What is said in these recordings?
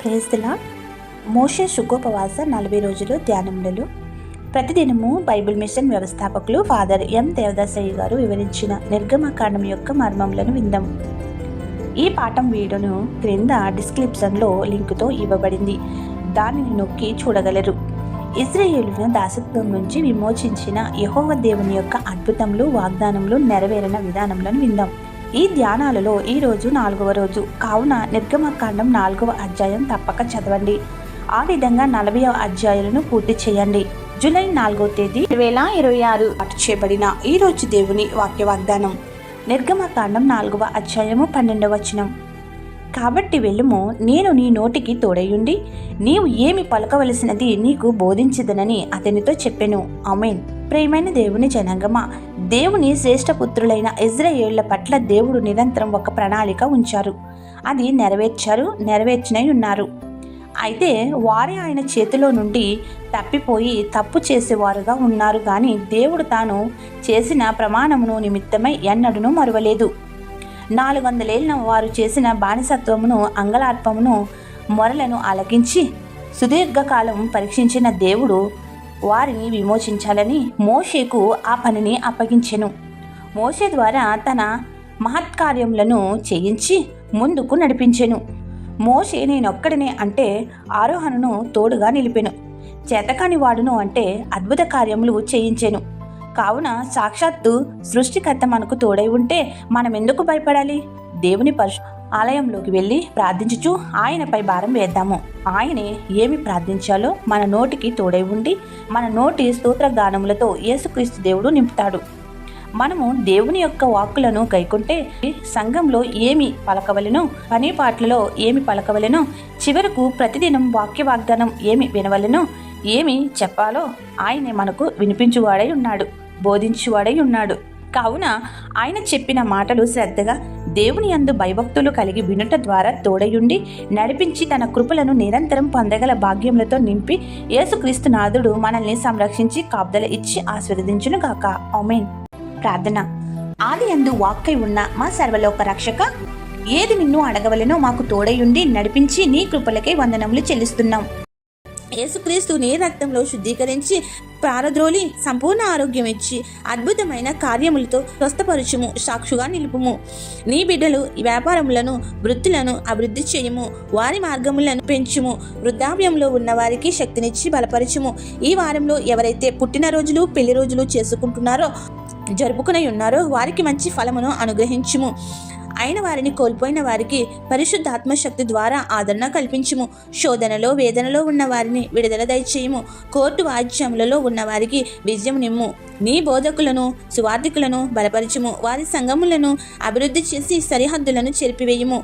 Praise the lord. మోషే సుఖోపవాస 40 రోజులు ధ్యానములలో ప్రతిదినము బైబిల్ మిషన్ వ్యవస్థాపకులు ఫాదర్ ఎం దేవదాసయ్య గారు వివరించిన నిర్గమకాండం యొక్క మర్మములను విందాం. ఈ పాఠం వీడియోను క్రింద డిస్క్రిప్షన్లో లింకుతో ఇవ్వబడింది, దానిని నొక్కి చూడగలరు. ఇశ్రాయేలును దాసత్వం నుంచి విమోచించిన యెహోవా దేవుని యొక్క అద్భుతములు, వాగ్దానములు నెరవేరిన విధానములను విందాం. ఈ ధ్యానాలలో ఈరోజు 4వ రోజు కావున నిర్గమకాండం 4వ అధ్యాయం తప్పక చదవండి. ఆ విధంగా 40వ అధ్యాయాలను పూర్తి చేయండి. జూలై 4వ తేదీ 2026 పాటు చేయబడిన ఈ రోజు దేవుని వాక్య వాగ్దానం. నిర్గమకాండం 4వ అధ్యాయము 12వ వచనం. కాబట్టి వెళ్ళుము, నేను నీ నోటికి తోడయుండి నీవు ఏమి పలకవలసినది నీకు బోధించదనని అతనితో చెప్పెను. ఆమేన్. ప్రియమైన దేవుని జనాంగమా, దేవుని శ్రేష్ఠ పుత్రులైన ఇశ్రాయేళ్ల పట్ల దేవుడు నిరంతరం ఒక ప్రణాళిక ఉంచారు. అది నెరవేర్చినై ఉన్నారు. అయితే వారే ఆయన చేతిలో నుండి తప్పిపోయి తప్పు చేసేవారుగా ఉన్నారు. కానీ దేవుడు తాను చేసిన ప్రమాణమును నిమిత్తమై ఎన్నడూనూ మరువలేదు. 400 ఏళ్ల వారు చేసిన బానిసత్వమును, అంగలార్పమును, మొరలను ఆలకించి సుదీర్ఘకాలం పరీక్షించిన దేవుడు వారిని విమోచించాలని మోషేకు ఆ పనిని అప్పగించెను. మోషే ద్వారా తన మహత్కార్యములను చేయించి ముందుకు నడిపించెను. మోషే నేనొక్కడినే అంటే ఆరోహణను తోడుగా నిలిపెను. చేతకాని వాడును అంటే అద్భుత కార్యములు చేయించెను. కావున సాక్షాత్తు సృష్టికర్త మనకు తోడై ఉంటే మనం ఎందుకు భయపడాలి? దేవుని ఆలయంలోకి వెళ్ళి ప్రార్థించుచు ఆయనపై భారం వేద్దాము. ఆయనే ఏమి ప్రార్థించాలో మన నోటికి తోడై ఉండి మన నోటి స్తోత్రగానములతో యేసుక్రీస్తు దేవుడు నింపుతాడు. మనము దేవుని యొక్క వాక్కులను గైకుంటే సంఘంలో ఏమి పలకవలెనో, పని పాటలలో ఏమి పలకవలెనో, చివరకు ప్రతిదినం వాక్య వాగ్దానం ఏమి వినవలెనో, ఏమి చెప్పాలో ఆయనే మనకు వినిపించువాడై ఉన్నాడు, బోధించువాడై ఉన్నాడు. కావున ఆయన చెప్పిన మాటలు శ్రద్ధగా దేవుని యందు భయభక్తులు కలిగి వినుట ద్వారా తోడయుండి నడిపించి తన కృపలను నిరంతరం పొందగల భాగ్యములతో నింపి యేసుక్రీస్తు నాథుడు మనల్ని సంరక్షించి కాపుదల ఇచ్చి ఆశీర్వదించును గాక. ఆమేన్. ప్రార్థన. ఆది యందు వాక్కై ఉన్న మా సర్వలోక రక్షక, ఏది నిన్ను అడగవలెనో మాకు తోడయుండి నడిపించి నీ కృపలకే వందనములు చెల్లిస్తున్నాం. యేసుక్రీస్తు నీ రక్తంలో శుద్ధీకరించి పారద్రోలి సంపూర్ణ ఆరోగ్యం ఇచ్చి అద్భుతమైన కార్యములతో స్వస్థపరచుము, సాక్షుగా నిలుపుము. నీ బిడ్డలు వ్యాపారములను, వృత్తులను అభివృద్ధి చేయుము, వారి మార్గములను పెంచుము. వృద్ధాప్యంలో ఉన్న వారికి శక్తినిచ్చి బలపరచుము. ఈ వారంలో ఎవరైతే పుట్టినరోజులు, పెళ్లి రోజులు చేసుకుంటున్నారో, జరుపుకుని ఉన్నారో వారికి మంచి ఫలమును అనుగ్రహించుము. అయిన వారిని కోల్పోయిన వారికి పరిశుద్ధాత్మశక్తి ద్వారా ఆదరణ కల్పించుము. శోధనలో, వేదనలో ఉన్న వారిని విడుదల దయచేయము. కోర్టు వాద్యములలో ఉన్న వారికి విజయం నిమ్ము. నీ బోధకులను, సువార్థికులను బలపరచుము. వారి సంఘములను అభివృద్ధి చేసి సరిహద్దులను చెరిపివేయము.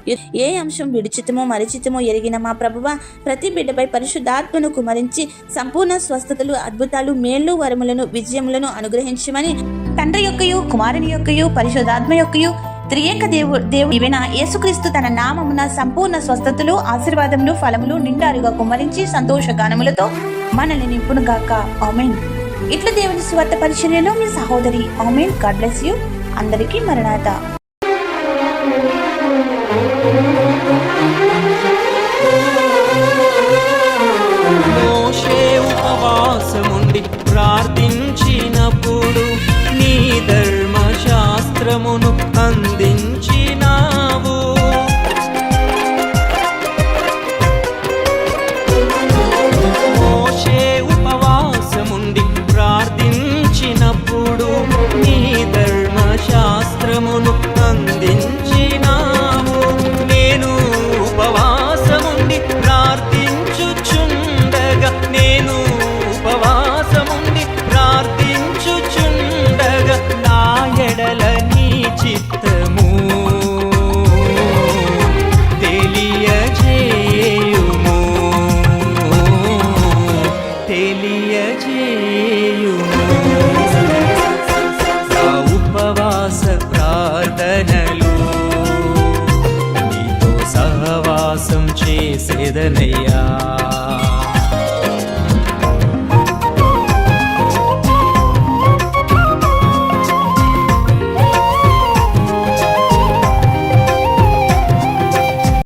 ఏ అంశం విడిచితమో మరిచితమో ఎరిగిన మా ప్రభువా, ప్రతి బిడ్డపై పరిశుద్ధాత్మను కుమరించి సంపూర్ణ స్వస్థతలు, అద్భుతాలు, మేళ్లు, వరములను, విజయములను అనుగ్రహించమని తండ్రి యొక్కయు, కుమారుని యొక్కయు, పరిశుద్ధాత్మ యొక్కయు త్రియేక దేవుడు ఇవైన యేసుక్రీస్తు తన నామమున సంపూర్ణ స్వస్థతలు, ఆశీర్వాదములు, ఫలములు నిండారుగా కుమ్మరించి సంతోషగానములతో మనల్ని నింపును గాక. ఆమేన్. ఇట్లా దేవుని స్వార్థ పరిచర్యలో మీ సహోదరి. ఆమేన్. God bless you. అందరికీ మరణాత. మోషే ఉపవాసముండి ప్రార్థించినప్పుడు నీ ధర్మశాస్త్రమును అందించినావు. మోషే ఉపవాసముండి ప్రార్థించినప్పుడు నీ ధర్మశాస్త్రమును అందించినావు. నేను ఉపవాసముండి ప్రార్థించుచుండగా, నేను ఉపవాసముండి ప్రార్థించుచుండగా నా ఎడల నీ చిత్తము తెలియజేయుము, తెలియజేయుము. నా ఉపవాస ప్రార్థనలు నీతో సహవాసం చేసేదనయ్యా.